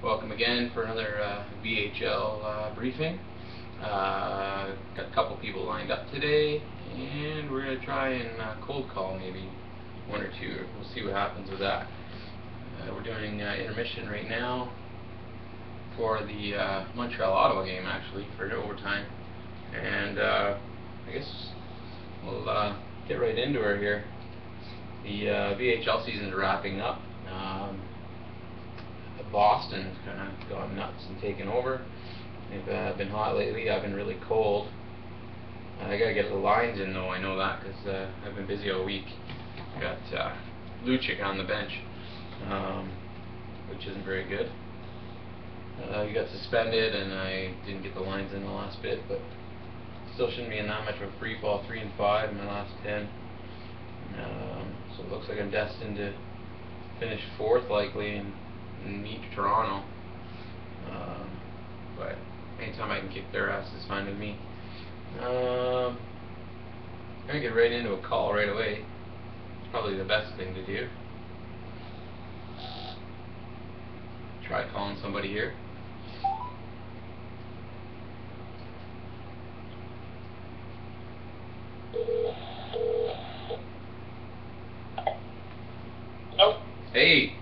Welcome again for another VHL briefing. Got a couple people lined up today, and we're going to try and cold call maybe one or two. We'll see what happens with that. We're doing intermission right now for the Montreal-Ottawa game, actually, for overtime. And I guess we'll get right into her here. The VHL season is wrapping up. Boston's kind of gone nuts and taken over. They've been hot lately. I've been really cold. I gotta get the lines in though. I know that because I've been busy all week. Got Lucic on the bench, which isn't very good. He got suspended, and I didn't get the lines in the last bit, but still shouldn't be in that much of a free fall. 3 and 5 in my last 10. So it looks like I'm destined to finish 4th likely and meet Toronto. But anytime I can kick their ass is fine with me. I'm gonna get right into a call right away. It's probably the best thing to do. Try calling somebody here. Nope. Hey.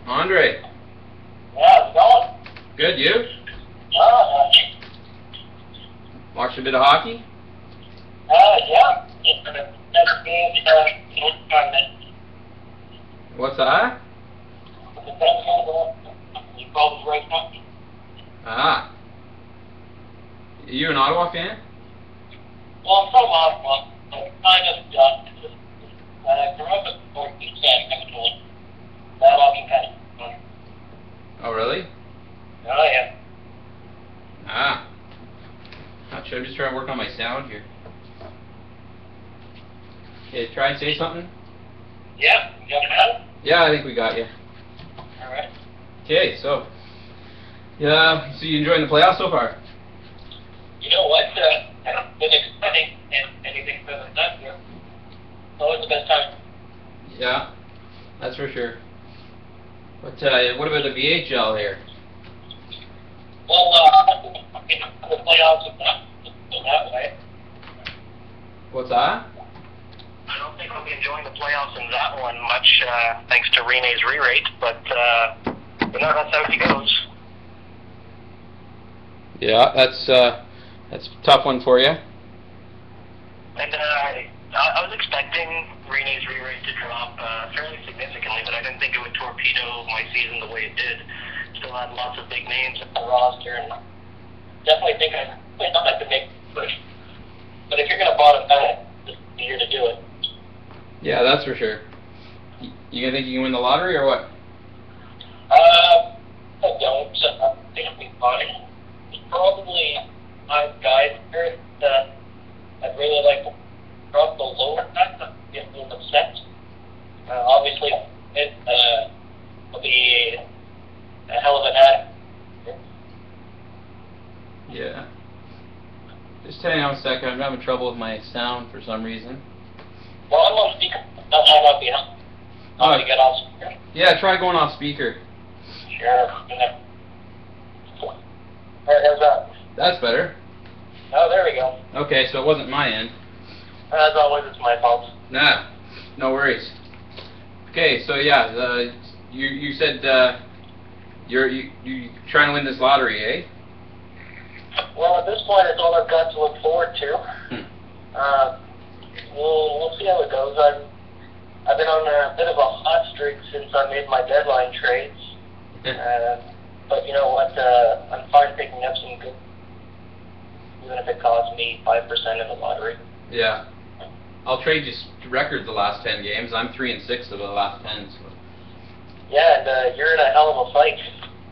Andre. Yeah, it's going. Good, you? Watched a bit of hockey? Yeah. Next game, What's that? You called it right now. Ah. You an Ottawa fan? Well, I'm from Ottawa. I grew up in 14 Saturday. That all be kind of fun. Oh, really? Oh, yeah. Ah. Not sure. I'm just trying to work on my sound here. Okay, try and say something? Yeah. You got it? Yeah, I think we got you. Alright. Okay, so. Yeah, so you enjoying the playoffs so far? You know what? I haven't been expecting anything better than that here. Always the best time. Yeah, that's for sure. But what about the VHL here? Well, the playoffs are not that way. What's that? I don't think I'll be enjoying the playoffs in that one much, thanks to Renee's re-rate, but no, that's how it goes. Yeah, that's a tough one for you. And I was expecting Renee's re-rate to drop fairly significantly, but I didn't think it would torpedo my season the way it did. Still had lots of big names in the roster, and definitely think I could make a push. But if you're going to bottom out, this is the year to do it. Yeah, that's for sure. You gonna think you can win the lottery or what? I don't. So I think I'll be fine. There's probably 5 guys here that I'd really like to drop the lower cut to get a little upset. Obviously, it will be a hell of an ad. Yeah. Just hang on a second. I'm having trouble with my sound for some reason. Well, I'm on speaker. That might not be helpful. I'm going to get off speaker. Yeah, try going off speaker. Sure. How's that? That's better. Oh, there we go. Okay, so it wasn't my end. As always, it's my fault. Nah, no worries. Okay, so yeah, you said you trying to win this lottery, eh? Well, at this point, it's all I've got to look forward to. We'll see how it goes. I've been on a bit of a hot streak since I made my deadline trades. But you know what? I'm fine picking up some good, even if it costs me 5% in the lottery. Yeah. I'll trade you records the last 10 games. I'm 3 and 6 of the last 10. So. Yeah, and you're in a hell of a fight.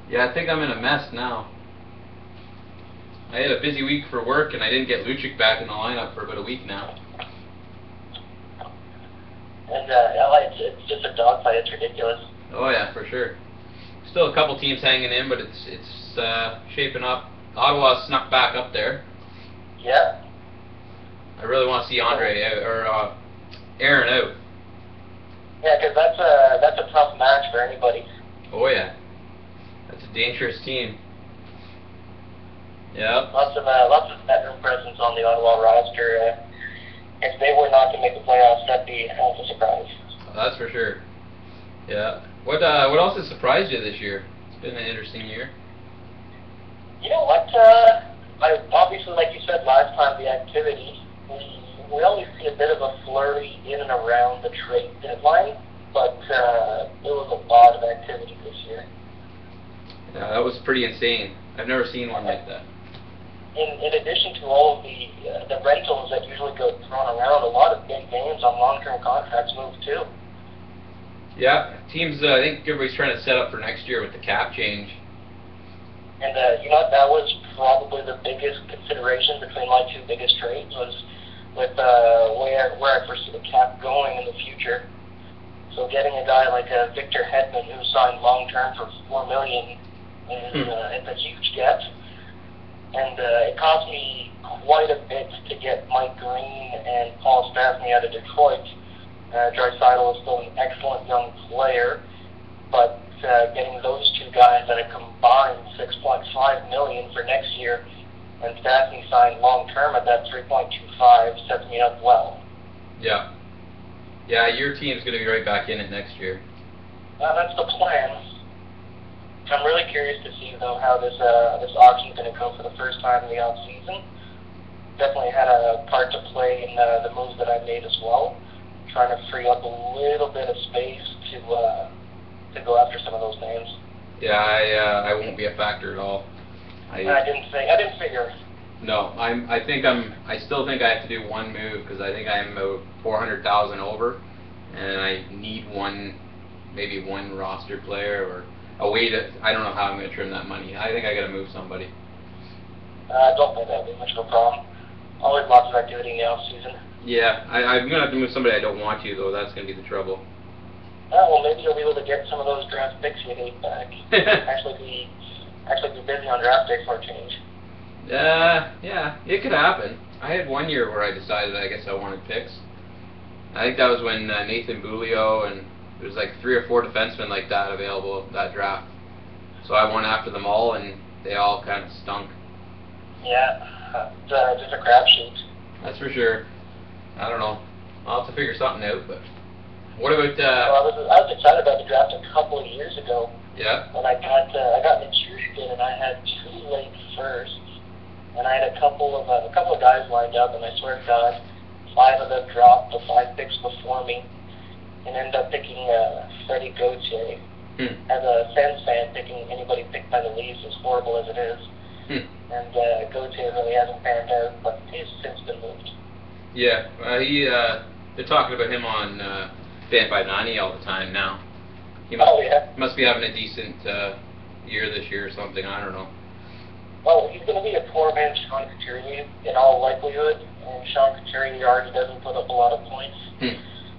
Yeah, I think I'm in a mess now. I had a busy week for work, and I didn't get Lucic back in the lineup for about a week now. And it's just a dogfight. It's ridiculous. Oh yeah, for sure. Still a couple teams hanging in, but it's shaping up. Ottawa snuck back up there. Yeah. I really want to see Andre or Aaron out. Yeah, because that's a tough match for anybody. Oh yeah. Dangerous team. Yeah. Lots of veteran presence on the Ottawa roster. If they were not to make the playoffs, that'd be a surprise. That's for sure. Yeah. What else has surprised you this year? It's been an interesting year. You know what? Obviously, like you said last time, the activity. We always see a bit of a flurry in and around the trade deadline, but there was a lot of activity this year. Yeah, that was pretty insane. I've never seen one like that. In addition to all of the rentals that usually go thrown around, a lot of big names on long-term contracts moved too. Yeah, teams. I think everybody's trying to set up for next year with the cap change. And you know, that was probably the biggest consideration between my two biggest trades was with where I foresee the cap going in the future. So getting a guy like Victor Hedman, who signed long-term for $4 million, it's a huge get. And it cost me quite a bit to get Mike Green and Paul Stastny out of Detroit. Draisaitl is still an excellent young player, but getting those two guys at a combined $6.5 million for next year, and Stastny signed long-term at that $3.25 sets me up well. Yeah. Yeah, your team's going to be right back in it next year. That's the plan. I'm really curious to see, though, how this auction is going to go for the first time in the off-season. Definitely had a part to play in the moves that I made as well, trying to free up a little bit of space to go after some of those names. Yeah, I won't be a factor at all. I didn't figure. No, I still think I have to do one move because I think I'm about 400,000 over, and I need maybe one roster player or a way to. I don't know how I'm going to trim that money. I think I got to move somebody. I don't think that'll be much of a problem. Always lots of activity in the off season. Yeah, I'm going to have to move somebody I don't want to though. That's going to be the trouble. Well, maybe you'll be able to get some of those draft picks you hate back. actually be busy on draft picks for a change. Yeah, it could happen. I had one year where I decided I guess I wanted picks. I think that was when Nathan Bulio and there was like 3 or 4 defensemen like that available that draft. So I went after them all, and they all kind of stunk. Yeah, just a crapshoot. That's for sure. I don't know. I'll have to figure something out. But what about? Well, I was excited about the draft a couple of years ago. Yeah. When I got Nichushkin, and I had 2 late firsts, and I had a couple of guys lined up, and I swear to God, 5 of them dropped the 5 picks before me, and ended up picking Freddie Gauthier. As a Sens fan, picking anybody picked by the Leafs, as horrible as it is. And Gauthier really hasn't panned out, but he's since been moved. Yeah, they're talking about him on Fan by 90 all the time now. He must be having a decent year this year or something. I don't know. Well, he's going to be a poor man's Sean Couturier in all likelihood, and Sean Couturier already doesn't put up a lot of points.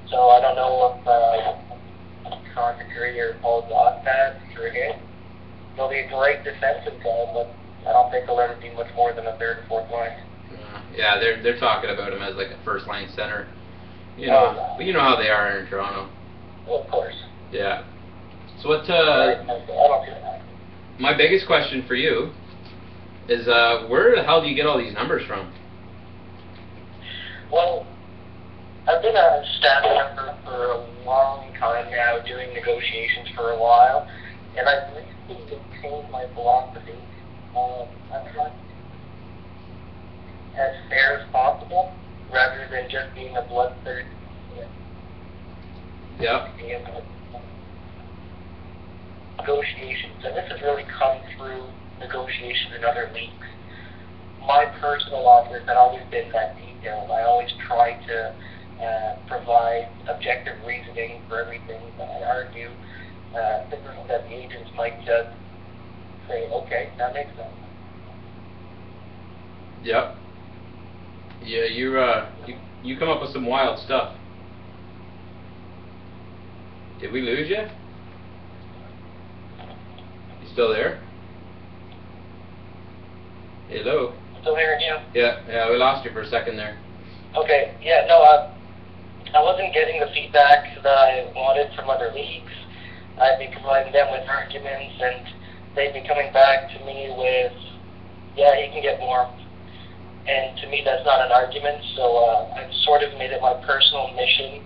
So I don't know if Sean Couturier pulls off that for him. He'll be a great defensive guy, but I don't think he'll ever be much more than a 3rd or 4th line. Yeah, they're talking about him as like a first line center. You know, but you know how they are in Toronto. Well, of course. Yeah. So what? I don't feel that. My biggest question for you is where the hell do you get all these numbers from? Well, I've been a staff member for a long time now, doing negotiations for a while, and I've recently changed my philosophy. I'm trying to be as fair as possible, rather than just being a bloodthirsty. Yeah. Negotiations, and this has really come through negotiations in other leagues. My personal offers have always been that detailed. I always try to provide objective reasoning for everything that I argue, things that the agents might just say, okay, that makes sense. Yep. Yeah, you come up with some wild stuff. Did we lose you? You still there? Hello? Still hearing you? Yeah, we lost you for a second there. Okay, yeah, no, I wasn't getting the feedback that I wanted from other leagues. I'd be providing them with arguments, and they'd be coming back to me with, yeah, he can get more. And to me, that's not an argument, so I've sort of made it my personal mission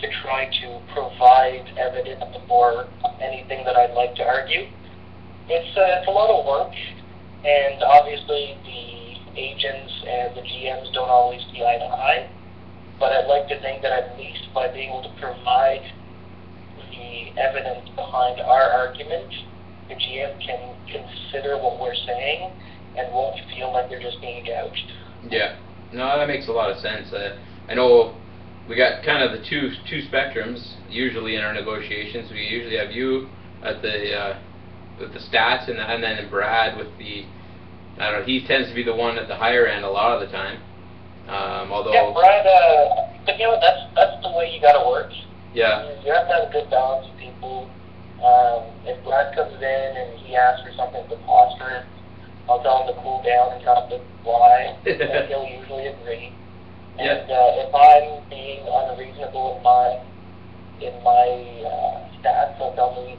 to try to provide evidence for anything that I'd like to argue. It's a lot of work, and obviously the agents and the GMs don't always see eye to eye, but I'd like to think that at least by being able to provide the evidence behind our argument, the GM can consider what we're saying and won't feel like they're just being gouged. Yeah, no, that makes a lot of sense. I know we got kind of the two spectrums usually in our negotiations. We usually have you at the with the stats, and then Brad with the, I don't know, he tends to be the one at the higher end a lot of the time. Although yeah, Brad, but you know, that's the way you got to work. Yeah. You have to have a good balance of people. If Brad comes in and he asks for something preposterous, I'll tell him to cool down and tell him why, and he'll usually agree. And if I'm being unreasonable in my stats, he'll tell me,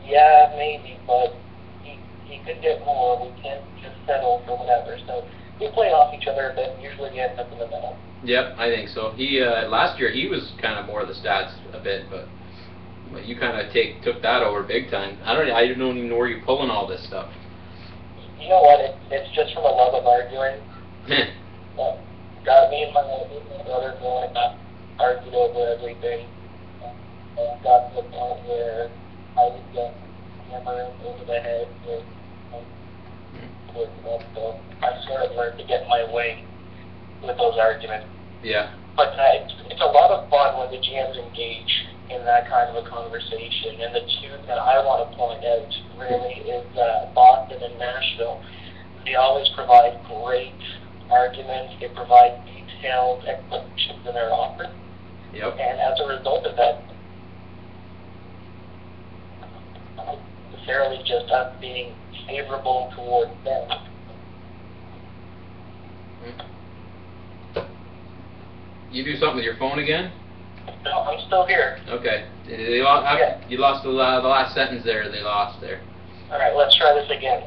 yeah, maybe, but he could get more. We can't just settle for whatever. So we play off each other a bit, and usually we end up in the middle. Yep, I think so. He last year he was kind of more of the stats a bit, but you kind of took that over big time. I don't even know where you're pulling all this stuff. You know what? It's just from a love of arguing. Got me and my brother going and argued over everything. And got to the point where I would get hammered over the head with so I sort of learned to get my way with those arguments. Yeah. But it's a lot of fun when the GMs engage in that kind of a conversation. And the two that I want to point out really is Boston and Nashville. They always provide great arguments. They provide detailed explanations in their offers. Yep. And as a result of that, not necessarily just us being favorable towards them. You do something with your phone again? No, I'm still here. Okay. You lost the last sentence there. They lost there. All right, let's try this again.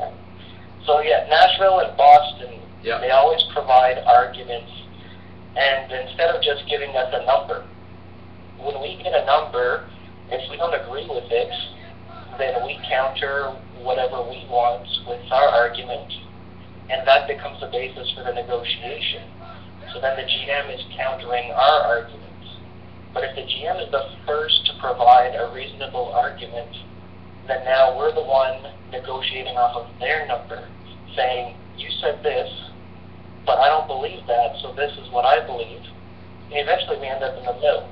So yeah, Nashville and Boston, yep, they always provide arguments, and instead of just giving us a number, when we get a number, if we don't agree with it, then we counter whatever we want with our argument, and that becomes the basis for the negotiation. So then the GM is countering our argument. But if the GM is the first to provide a reasonable argument, then now we're the one negotiating off of their number, saying, you said this, but I don't believe that, so this is what I believe. And eventually we end up in the middle.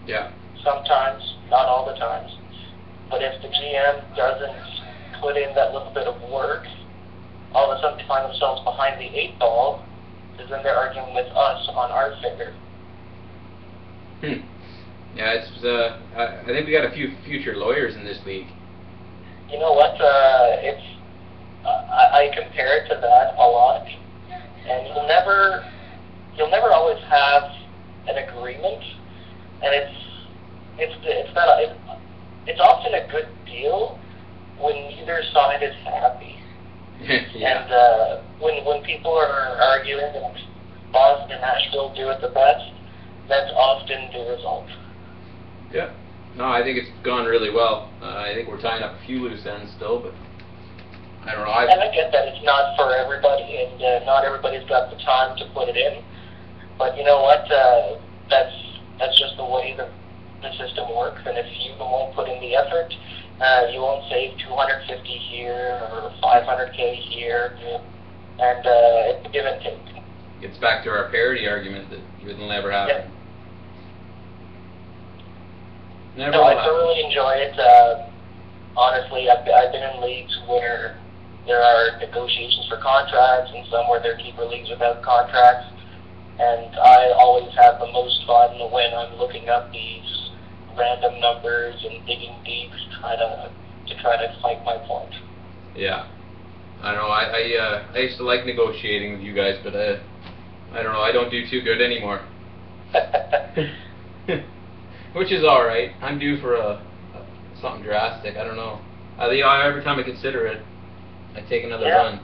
Yeah. Sometimes, not all the times. But if the GM doesn't put in that little bit of work, all of a sudden they find themselves behind the 8 ball, because then they're arguing with us on our figure. Yeah, it's. I think we got a few future lawyers in this league. You know what? I compare it to that a lot, and you'll never always have an agreement, and it's often a good deal when neither side is happy. Yeah. And when people are arguing and Boston and Nashville do it the best, that's often the result. Yeah. No, I think it's gone really well. I think we're tying up a few loose ends still, but I don't know. And I get that it's not for everybody, and not everybody's got the time to put it in. But you know what? That's just the way the system works. And if you won't put in the effort, you won't save $250 here or $500K here, and it's a give and take. Gets back to our parity argument that will never happen. Yep. Never No, will I happen. thoroughly enjoy it. Honestly, I've been in leagues where there are negotiations for contracts, and some where there are keeper leagues without contracts. And I always have the most fun when I'm looking up these random numbers and digging deep to try to fight my point. Yeah, I don't know. I used to like negotiating with you guys, but I don't know. I don't do too good anymore. Which is all right. I'm due for something drastic. I don't know. Every time I consider it, I take another run.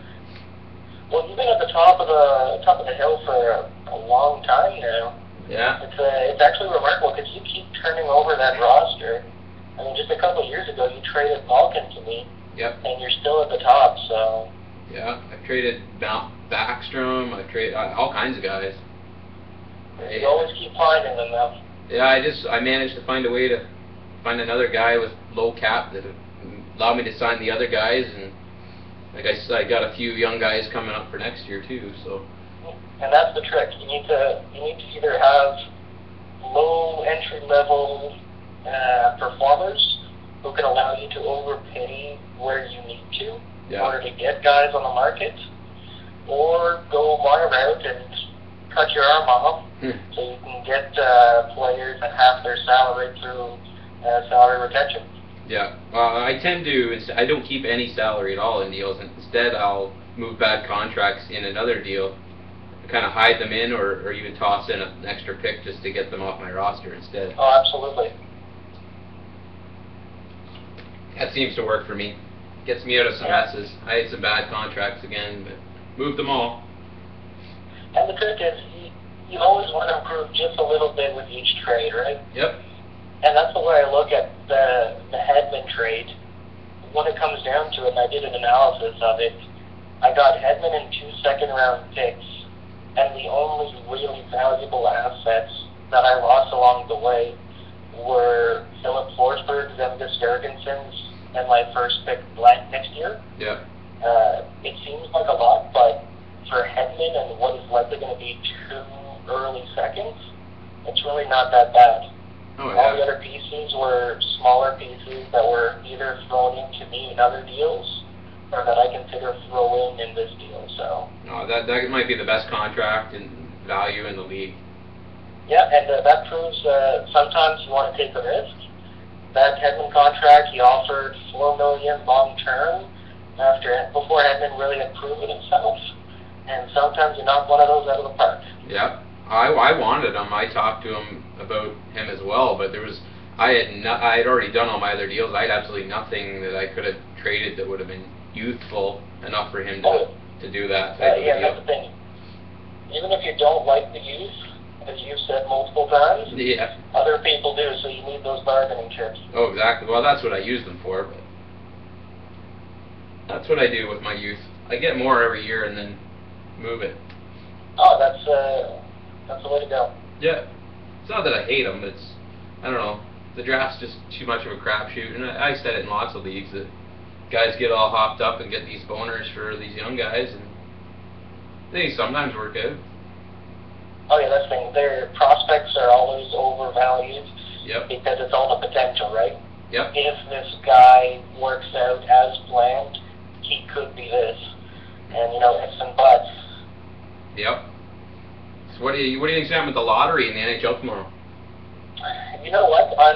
Well, you've been at the top of the hill for a long time now. Yeah. It's actually remarkable because you keep turning over that roster. I mean, just a couple of years ago, you traded Malkin to me. Yep. And you're still at the top, so. Yeah, I've traded Backstrom. I've traded all kinds of guys. You always keep finding them, though. Yeah, I managed to find a way to find another guy with low cap that allowed me to sign the other guys, and like I got a few young guys coming up for next year too. So. And that's the trick. You need to either have low entry level performers who can allow you to overpay where you need to in order to get guys on the market, or go my route and cut your arm off so you can get players at half their salary through salary retention. Yeah, I tend to. I don't keep any salary at all in deals, and instead I'll move bad contracts in another deal, kind of hide them in, or even toss in an extra pick just to get them off my roster instead. Oh, absolutely. That seems to work for me. Gets me out of some messes. I had some bad contracts again, but moved them all. And the trick is, you always want to improve just a little bit with each trade, right? Yep. And that's the way I look at the Hedman trade. When it comes down to it, and I did an analysis of it, I got Hedman and 2 second-round picks, and the only really valuable assets that I lost along the way were Philip Forsberg's, Zemgus Jurgensen's, and my first pick next year. Yeah. It seems like a lot, but for Hedman and what is likely going to be 2 early seconds, it's really not that bad. Oh, yeah. All the other pieces were smaller pieces that were either thrown into me in other deals or that I consider throw in this deal. So. No, that might be the best contract and value in the league. Yeah, and that proves sometimes you want to take a risk. That Hedman contract, he offered $4 million long term before Hedman really had proven himself. And sometimes you knock one of those out of the park. Yeah, I wanted him. I talked to him about him as well, but I had already done all my other deals. I had absolutely nothing that I could have traded that would have been youthful enough for him to do that type of deal. That's the thing. Even if you don't like the youth, as you've said multiple times, other people do, so you need those bargaining chips. Oh, exactly. Well, that's what I use them for, but that's what I do with my youth. I get more every year and then move it. Oh, that's the way to go. Yeah. It's not that I hate them, it's, I don't know, the draft's just too much of a crapshoot, and I said it in lots of leagues that guys get all hopped up and get these boners for these young guys, and they sometimes work out. Oh yeah, that's the thing. Their prospects are always overvalued. Yep. Because it's all the potential, right? Yep. If this guy works out as planned, he could be this. And ifs and buts. Yep. So what do you think's happening with the lottery in the NHL tomorrow? You know what? I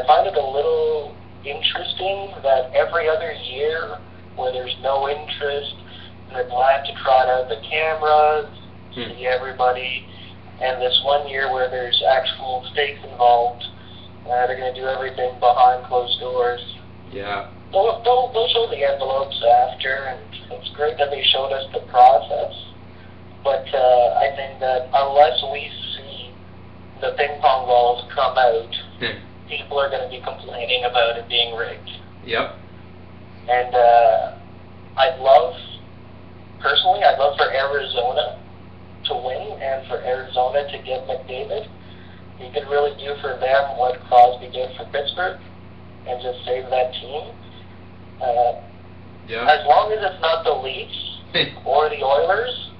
find it a little interesting that every other year where there's no interest, they're glad to trot out the cameras, see everybody, and this one year where there's actual stakes involved, they're going to do everything behind closed doors. Yeah. They'll show the envelopes after, and it's great that they showed us the process, but I think that unless we see the ping pong balls come out, people are going to be complaining about it being rigged. Yep. And I'd love for Arizona to win and for Arizona to get McDavid. He could really do for them what Crosby did for Pittsburgh and just save that team. As long as it's not the Leafs or the Oilers,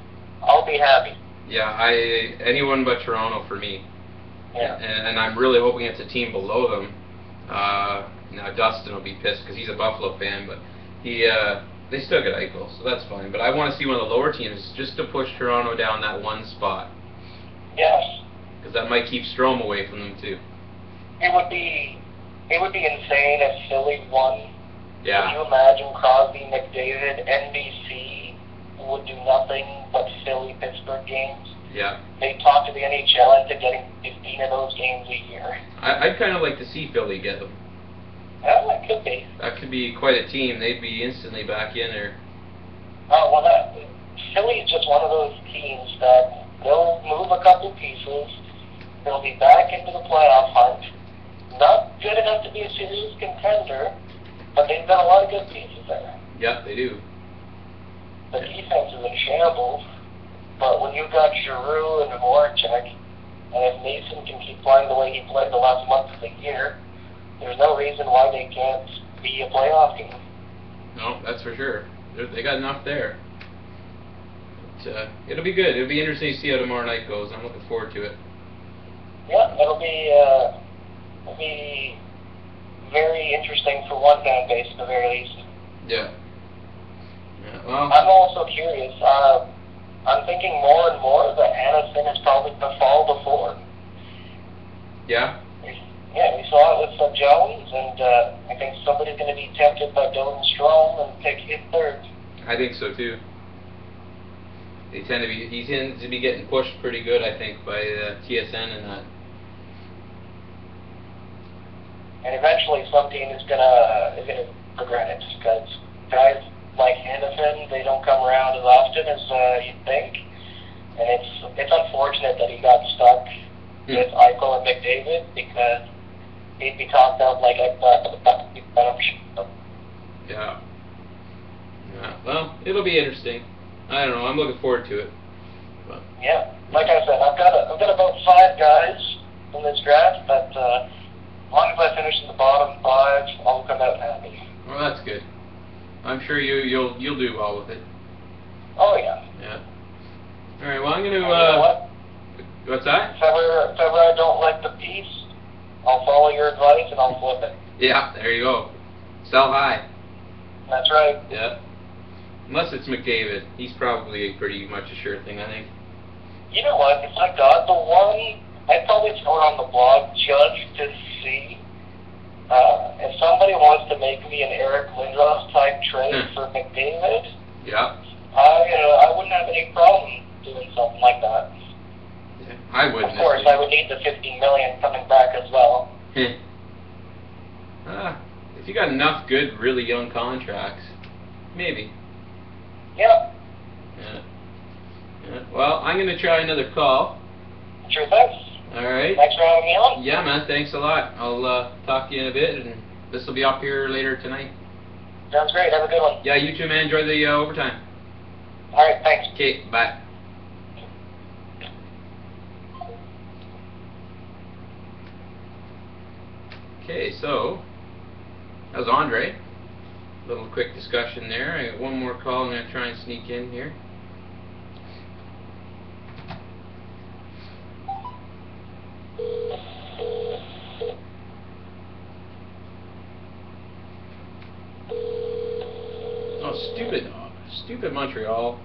I'll be happy. Yeah, anyone but Toronto for me. Yeah. And I'm really hoping it's a team below them. Now Dustin will be pissed because he's a Buffalo fan, but they still get Eichel, so that's fine. But I want to see one of the lower teams just to push Toronto down that one spot. Yes. Because that might keep Strome away from them too. It would be insane if Philly won. Yeah. Can you imagine Crosby, McDavid, NBC would do nothing but Philly-Pittsburgh games? Yeah. They talk to the NHL into getting 15 of those games a year. I'd kind of like to see Philly get them. Yeah, it could be. That could be quite a team. They'd be instantly back in there. Oh, well, Philly's just one of those teams that they'll move a couple pieces, they'll be back into the playoff hunt. Not good enough to be a serious contender, but they've got a lot of good pieces there. Yeah, they do. The defense is in shambles, but when you've got Giroux and Voracek, and if Mason can keep playing the way he played the last month of the year, there's no reason why they can't be a playoff team. No, that's for sure. They got enough there. But, it'll be good. It'll be interesting to see how tomorrow night goes. I'm looking forward to it. Yeah, it'll be very interesting for one fan base at the very least. Yeah. Well, I'm also curious. I'm thinking more and more that Anderson is probably going to fall before. Yeah? Yeah, we saw it with Jones, and I think somebody's going to be tempted by Dylan Strome and pick him third. I think so too. He tends to be getting pushed pretty good, I think, by TSN and that. And eventually, some team is gonna regret it, because guys like Anderson, they don't come around as often as you'd think, and it's unfortunate that he got stuck with Eichel and McDavid, because he'd be talked about like a Yeah. Well, it'll be interesting. I don't know. I'm looking forward to it. But. Yeah, like I said, I've got about 5 guys in this draft, but as long as I finish in the bottom 5, I'll come out happy. Well, that's good. I'm sure you'll do well with it. Oh yeah. Yeah. All right. Well, I'm gonna. You know what? What's that? If ever I don't like the piece, I'll follow your advice and I'll flip it. Yeah. There you go. Sell high. That's right. Yeah. Unless it's McDavid, he's probably pretty much a sure thing, I think. You know what? If I got the one, I'd probably throw it on the blog just to see. If somebody wants to make me an Eric Lindros type trade for McDavid, yeah, I wouldn't have any problem doing something like that. Yeah, I wouldn't. Of course, I would need the $15 million coming back as well. If you got enough good, really young contracts, maybe. Yeah. Yeah. Well, I'm going to try another call. Sure thing. All right. Thanks for having me on. Yeah, man. Thanks a lot. I'll talk to you in a bit, and this will be up here later tonight. Sounds great. Have a good one. Yeah, you too, man. Enjoy the overtime. All right. Thanks. Okay, bye. Okay, so that was Andre. Little quick discussion there. I got one more call I'm going to try and sneak in here. Oh, stupid Montreal.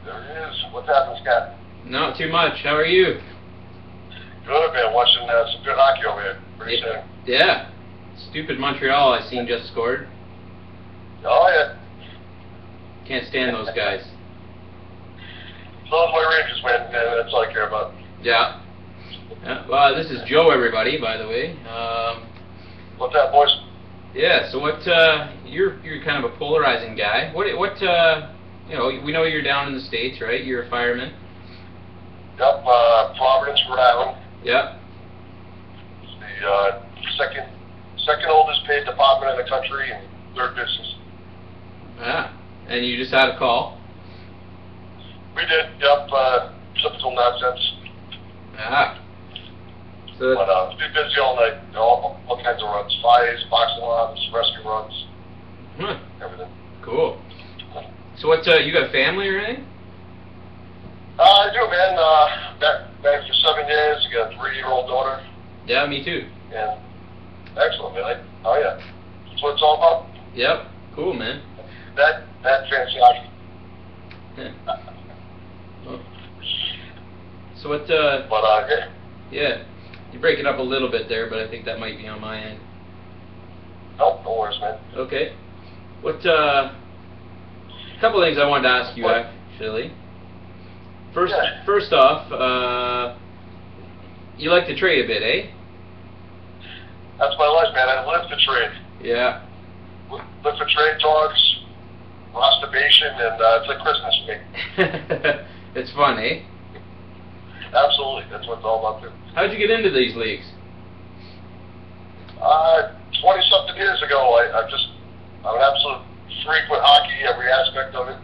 There he is. What's happening, Scott? Not too much. How are you? Good, man. Watching some good hockey over here. Pretty soon. Yeah. Stupid Montreal, I seen just scored. Oh, yeah. Can't stand those guys. As long as my Rangers win, that's all I care about. Yeah. Well, this is Joe, everybody, by the way. What's up, boys? Yeah. So what? You're kind of a polarizing guy. What? You know, we know you're down in the States, right? You're a fireman. Yep. Providence, Rhode Island. Yep. It's the second oldest paid department in the country and third business. Ah. And you just had a call. We did. Yep. Typical nonsense. Ah. So. But it's been busy all night. All kinds of runs: fires, boxing runs, rescue runs, everything. Cool. So what? You got a family or anything? I do, man. Back for 7 years. You got a 3-year-old daughter. Yeah, me too. And excellent, man. Oh yeah, that's what it's all about. Yep. Cool, man. That fancy hockey. Well, so what? But yeah. Yeah. You break it up a little bit there, but I think that might be on my end. No worries, man. Okay. What? Couple of things I wanted to ask you, actually. First off, you like to trade a bit, eh? That's my life, man. I live to trade. Yeah. Live for trade talks, masturbation, and it's like Christmas for me. It's fun, eh? Absolutely. That's what it's all about, too. How'd you get into these leagues? 20-something years ago, I'm an absolute freak with hockey, every aspect of it,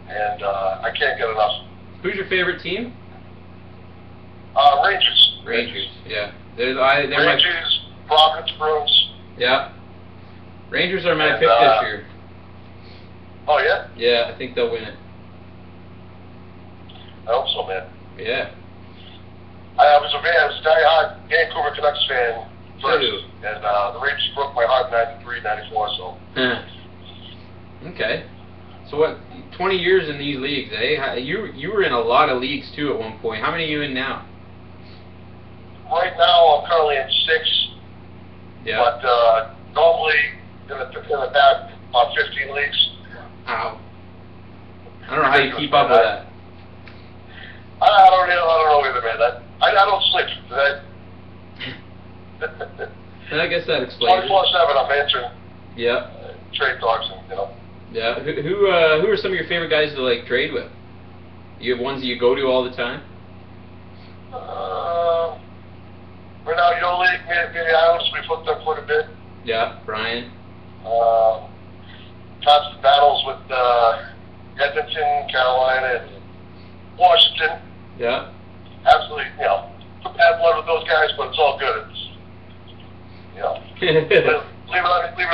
and I can't get enough. Who's your favorite team? Rangers. Rangers, yeah. Rangers, Providence, Bruins. Yeah. Rangers are my And, pick this year. Oh, yeah? Yeah, I think they'll win it. I hope so, man. Yeah. I was a die-hard Vancouver Canucks fan first, Ooh. and the Rangers broke my heart in 93, 94, so. Okay. So what, 20 years in these leagues, eh? You were in a lot of leagues, too, at one point. How many are you in now? Right now, I'm currently in 6, Yeah. but normally in the back, about 15 leagues. Wow. I don't know how you keep up with that. I don't know either, man. I don't sleep. And I guess that explains it. 24/7, I'm answering Yeah. trade talks, and Yeah. Who are some of your favorite guys to like trade with? You have ones that you go to all the time? Right now, league, maybe Islands, we flipped them quite a bit. Yeah, Brian. Constant battles with Edmonton, Carolina, and Washington. Yeah. Absolutely, bad blood with those guys, but it's all good. It's, leave it on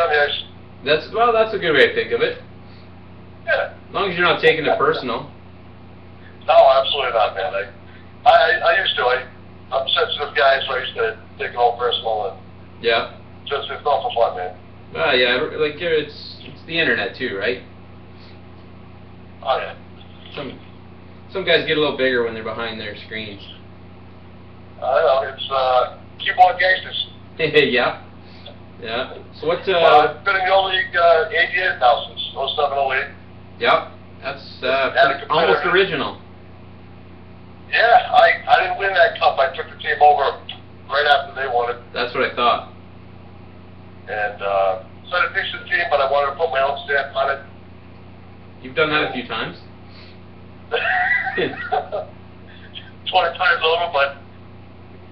the ice. That's a good way to think of it. Yeah. As long as you're not taking it personal. No, absolutely not, man. I used to. I'm a sensitive guy, so I used to take it all personal, and Yeah. it's not for fun, man. Yeah, like it's the internet too, right? Oh yeah. Some guys get a little bigger when they're behind their screens. I know, it's keyboard gangsters. Yeah. Yeah. So what? I've been in the old league 8 years now, since 07, 08. Yeah. That's a almost competitor. original. Yeah, I didn't win that cup. I took the team over right after they won it. That's what I thought. And so I had a decent team, but I wanted to put my own stamp on it. You've done that a few times. 20 times over, but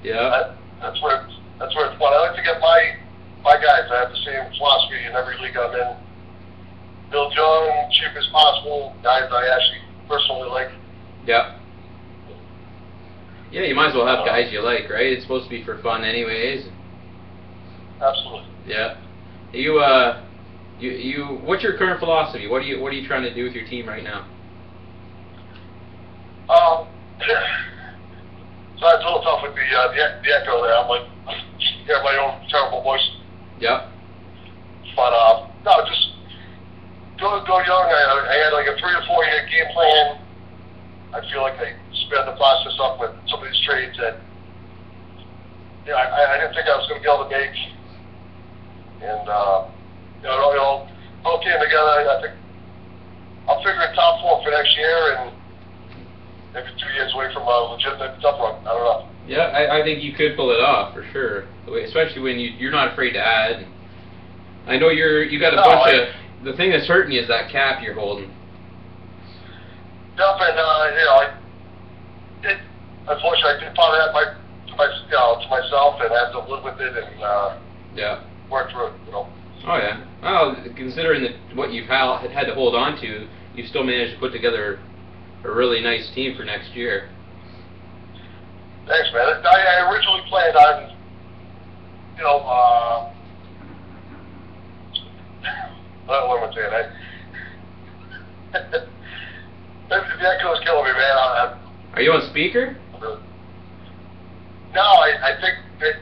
Yeah. that's where it's fun. I like to get my guys. I have the same philosophy in every league I'm in. Build young, cheap as possible, guys I actually personally like. Yeah. Yeah, you might as well have guys you like, right? It's supposed to be for fun anyways. Absolutely. Yeah. What's your current philosophy? What are you trying to do with your team right now? So it's a little tough with the echo there. I'm like, hear my own terrible voice. Yeah. But no, just go young. I had like a 3 or 4 year game plan. I feel like I sped the process up with some of these trades that I didn't think I was going to be able to make. And it all came together. I think I'll figure a top 4 for next year, and maybe 2 years away from a legitimate top run. I don't know. Yeah, I think you could pull it off for sure. Especially when you're not afraid to add. I know you got a bunch of. The thing that's hurting you is that cap you're holding. Yep, and unfortunately, I did part of that to myself, and have to live with it and Yeah. work through it. Oh yeah. Well, considering what you've had to hold on to, you still managed to put together a really nice team for next year. Thanks, man. I originally planned on, what am I saying? The echo is killing me, man. Are you on speaker? No, I think that.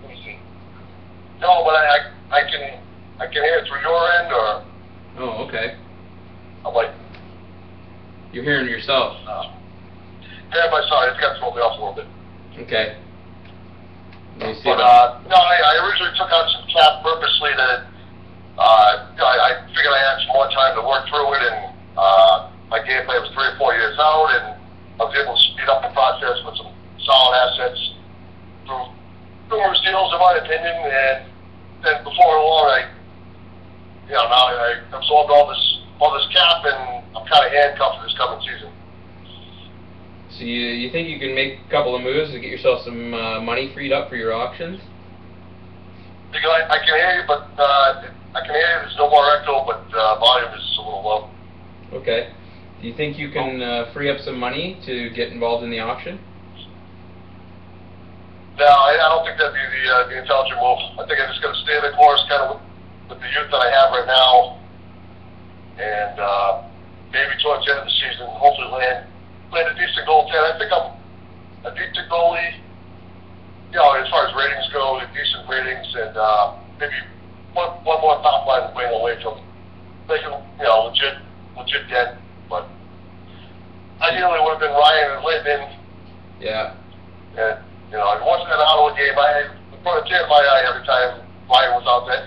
Let me see. No, but I can hear it through your end, or. Oh, okay. I'm like. You're hearing yourself. Yeah, my sorry, it's got to throw me off a little bit. Okay. Let me see. But no, I originally took on some cap purposely to. I figured I had some more time to work through it, and my game plan was 3 or 4 years out, and I was able to speed up the process with some solid assets through numerous deals, in my opinion. And then before long, now I absorbed all this cap, and I'm kind of handcuffed for this coming season. So you think you can make a couple of moves to get yourself some money freed up for your auctions? I can hear you, but I can hear you. There's no more echo, but volume is a little low. Okay. Do you think you can free up some money to get involved in the auction? No, I don't think that'd be the intelligent move. I think I'm just going to stay the course, kind of with the youth that I have right now, and maybe towards the end of the season, hopefully land a decent goaltender. I think I'm a decent goalie, as far as ratings go, decent ratings, and maybe one more top line wing away from making legit dent. But ideally, would have been Ryan and Linden. Yeah. And watching that Ottawa game, I brought a tear to my eye every time Ryan was out there.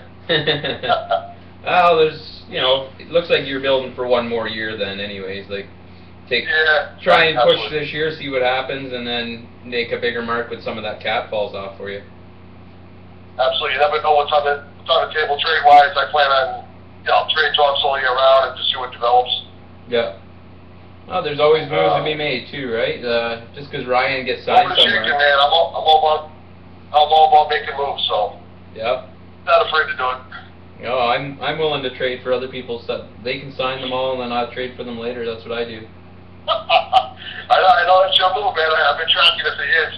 Well, it looks like you're building for one more year then, anyways. Try and push absolutely. this year, see what happens, and then make a bigger mark when some of that cap falls off for you. Absolutely. You never know what's on the table trade-wise. I plan on, trade talks all year round and just see what develops. Yeah. Well, there's always moves to be made too, right? Just because Ryan gets signed somewhere. Man, I'm all about making moves, so. Yep. Not afraid to do it. No, I'm willing to trade for other people's stuff. They can sign them all, and then I'll trade for them later. That's what I do. I know that's your move, man. I've been tracking it for years.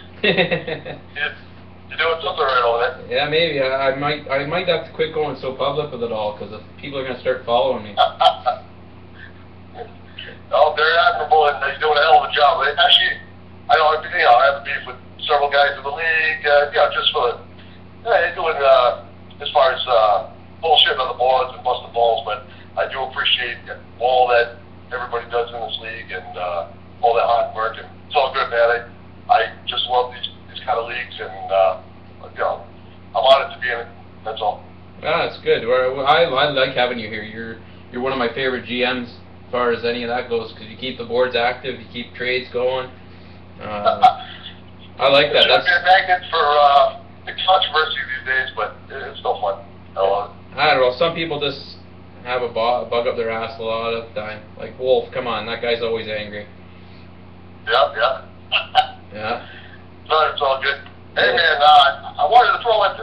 You're doing something right over there. Yeah, maybe. I might have to quit going so public with it all, because people are going to start following me. Oh, they're admirable, and they're doing a hell of a job. Actually, I have a beef with several guys in the league, just for they're doing as far as bullshit on the boards and busting balls, but I do appreciate all that everybody does in this league and all that hard work, and it's all good, man. I just love these kind of leagues, and I'm honored to be in it. That's all. Ah, that's good. I like having you here. You're one of my favorite GMs as far as any of that goes, because you keep the boards active, you keep trades going. I like that. It's a magnet for the controversy these days, but it's still fun. I love it. I don't know. Some people just have a bug up their ass a lot of the time. Like Wolf, come on, that guy's always angry. Yeah. Yeah. No, it's all good. Hey man, I wanted to throw out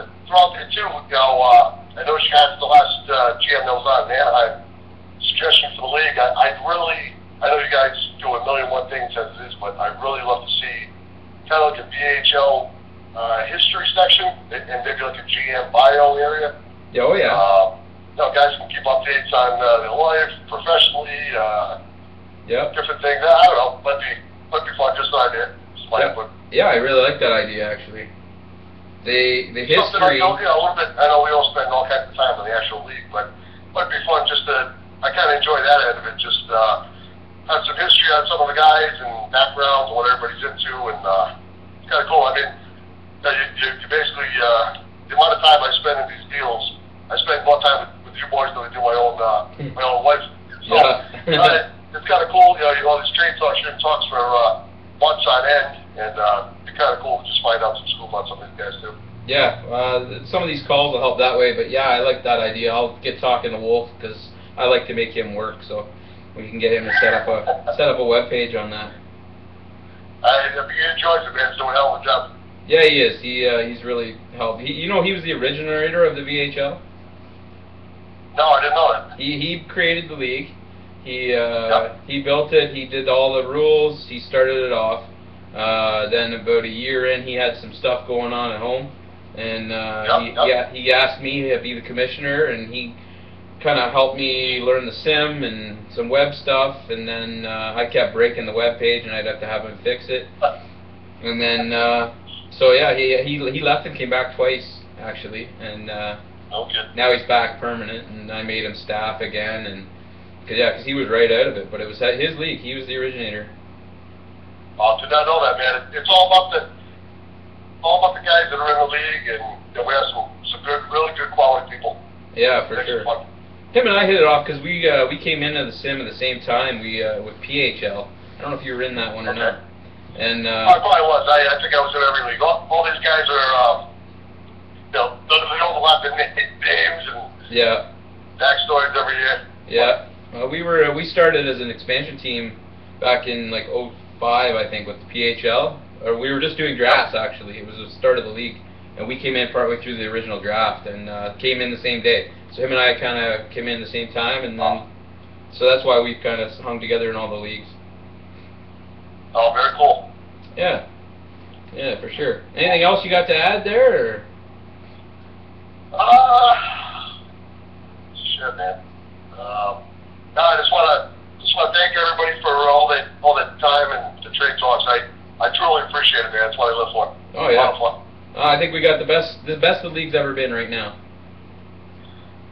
there too. I know you guys, the last GM that was on in Anaheim, suggestion for the league. I know you guys do a million one things as it is, but I'd really love to see kind of like a VHL history section and maybe like a GM bio area. Yeah, oh yeah. Guys can keep updates on their life, professionally, different things. I don't know. Might be fun. Just an idea. Just my input. Yeah, I really like that idea actually. The history. A little bit. I know we all spend all kinds of time in the actual league, but it might be fun just to. I kind of enjoy that end of it. Just have some history on some of the guys and backgrounds and what everybody's into, and it's kind of cool. I mean, you basically the amount of time I spend in these deals, I spend more time with you boys than I do my own wife. So it's kind of cool. All these trade talks, shooting talks for months on end, and it's kind of cool to just find out some scoop on some of these guys too. Yeah, some of these calls will help that way, but yeah, I like that idea. I'll get talking to Wolf because I like to make him work, so we can get him to set up a web page on that. He enjoys it, man. He's doing a hell of a job. Yeah, he is. He's really helped. He was the originator of the VHL. No, I didn't know that. He created the league. He built it. He did all the rules. He started it off. Then about a year in, he had some stuff going on at home, and he asked me to be the commissioner, and he kind of helped me learn the sim and some web stuff, and then I kept breaking the web page, and I'd have to have him fix it. And then so yeah, he left and came back twice actually, and now he's back permanent, and I made him staff again, and because he was right out of it, but it was his league. He was the originator. Oh, did not know that, man. It's all about the guys that are in the league, and we have some good, really good quality people. Yeah, for sure. Him and I hit it off because we came into the sim at the same time. We with PHL. I don't know if you were in that one or not. And I probably was. I think I was in every league. All these guys are, they overlap in names and yeah, backstories every year. yeah. We started as an expansion team back in like '05, I think, with the PHL. Or we were just doing drafts actually. It was the start of the league, and we came in partway through the original draft and came in the same day. So him and I kind of came in the same time, and then so that's why we've kind of hung together in all the leagues. Oh, very cool. Yeah, yeah, for sure. Anything else you got to add there? Or? Shit, man. No, I just want to thank everybody for all that time and the trade talks. I truly appreciate it, man. That's what I live for. Oh yeah. A lot of fun. I think we got the best the league's ever been right now.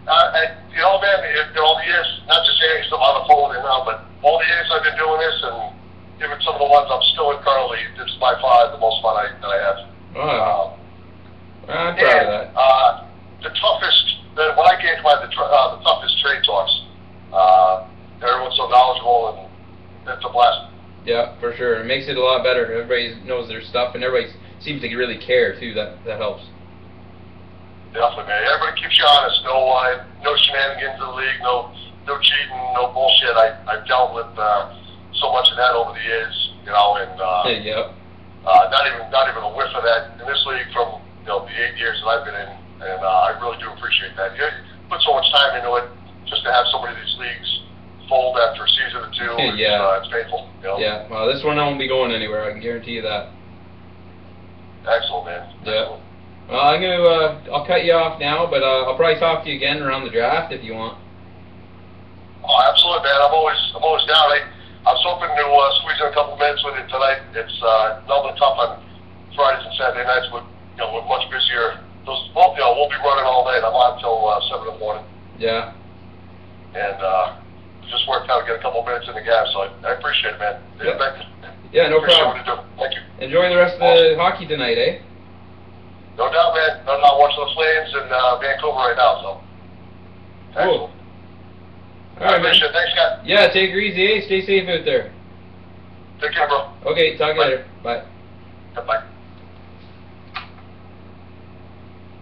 And, man, all the years, not just saying I'm on the phone right now, but all the years I've been doing this, and even some of the ones I'm still in currently, this is by far the most fun that I have. Oh, I'm proud of that. The toughest, when I came to the toughest trade talks, everyone's so knowledgeable, and it's a blast. Yeah, for sure. It makes it a lot better. Everybody knows their stuff, and everybody seems to really care too. That helps. Definitely, man. Everybody keeps you honest. No shenanigans in the league. No cheating. No bullshit. I've dealt with so much of that over the years, and yep. Not even a whiff of that in this league from the 8 years that I've been in, and I really do appreciate that. You put so much time into it just to have so many of these leagues fold after a season or two. Yeah. It's painful. Yeah. Well, this one won't be going anywhere. I can guarantee you that. Excellent, man. Yeah. Well, I'll cut you off now, but I'll probably talk to you again around the draft if you want. Oh, absolutely, man. I'm always down. I was hoping to squeeze in a couple minutes with you tonight. It's normally tough on Fridays and Saturday nights. We're much busier. We'll be running all day. I'm on until 7 in the morning. Yeah. And it just worked out to get a couple minutes in the gap, so I appreciate it, man. Yeah, no appreciate problem. What you do. Thank you. Enjoy the rest of the hockey tonight, eh? No doubt, man. I'm not watching the Flames in Vancouver right now, so. Cool. All right, man. Thanks, Scott. Yeah, take it easy, eh? Stay safe out there. Take care, bro. Okay, talk to you later. Bye. Yeah, bye.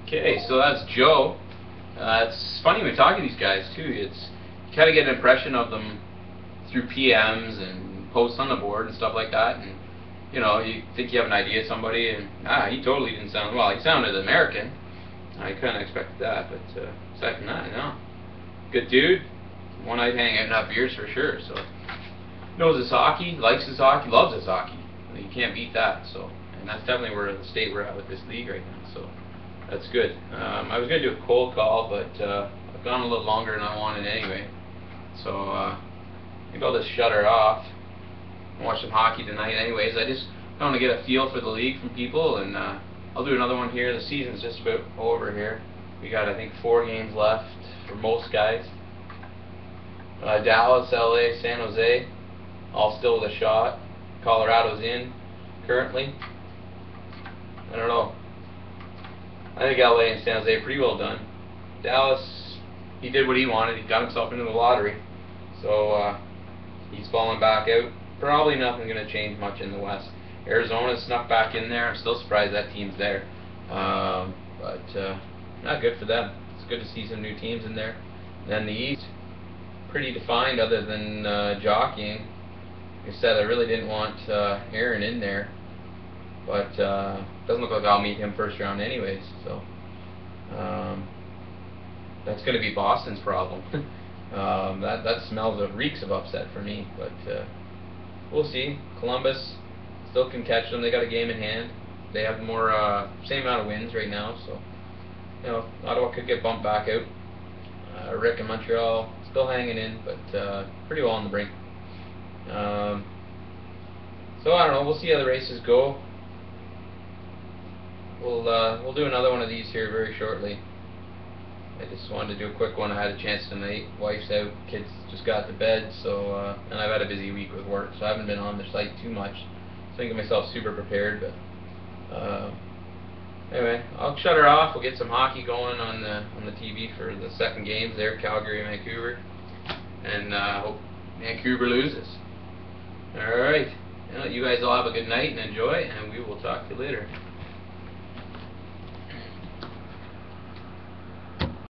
Okay, so that's Joe. It's funny when we talk to these guys, too. You kind of get an impression of them through PMs and posts on the board and stuff like that, and you think you have an idea of somebody, and he totally didn't sound, well, he sounded American. I kind of expected that, but aside from that, no. Good dude. One-night hang out and have beers for sure, so. Knows his hockey, likes his hockey, loves his hockey. You can't beat that, so. And that's definitely where the state we're at with this league right now, so. That's good. I was going to do a cold call, but I've gone a little longer than I wanted anyway. So maybe I'll just shut her off and watch some hockey tonight anyways. I just want to get a feel for the league from people, and I'll do another one here. The season's just about over here. We got, I think, 4 games left for most guys. Dallas, LA, San Jose, all still with a shot. Colorado's in currently. I don't know. I think LA and San Jose are pretty well done. Dallas, he did what he wanted. He got himself into the lottery. So he's falling back out. Probably nothing going to change much in the West. Arizona snuck back in there. I'm still surprised that team's there. But not good for them. It's good to see some new teams in there. Then the East, pretty defined other than jockeying. Like I said, I really didn't want Aaron in there. But doesn't look like I'll meet him first round anyways, so that's going to be Boston's problem. That smells of reeks of upset for me, but we'll see. Columbus still can catch them. They got a game in hand. They have more same amount of wins right now, so Ottawa could get bumped back out. Rick in Montreal still hanging in, but pretty well on the brink. So I don't know. We'll see how the races go. We'll do another one of these here very shortly. I just wanted to do a quick one. I had a chance tonight. Wife's out, kids just got to bed, so and I've had a busy week with work, so I haven't been on the site too much. So I think myself super prepared, but anyway, I'll shut her off. We'll get some hockey going on the TV for the second games there, Calgary and Vancouver, and hope Vancouver loses. All right, You guys all have a good night and enjoy, and we will talk to you later.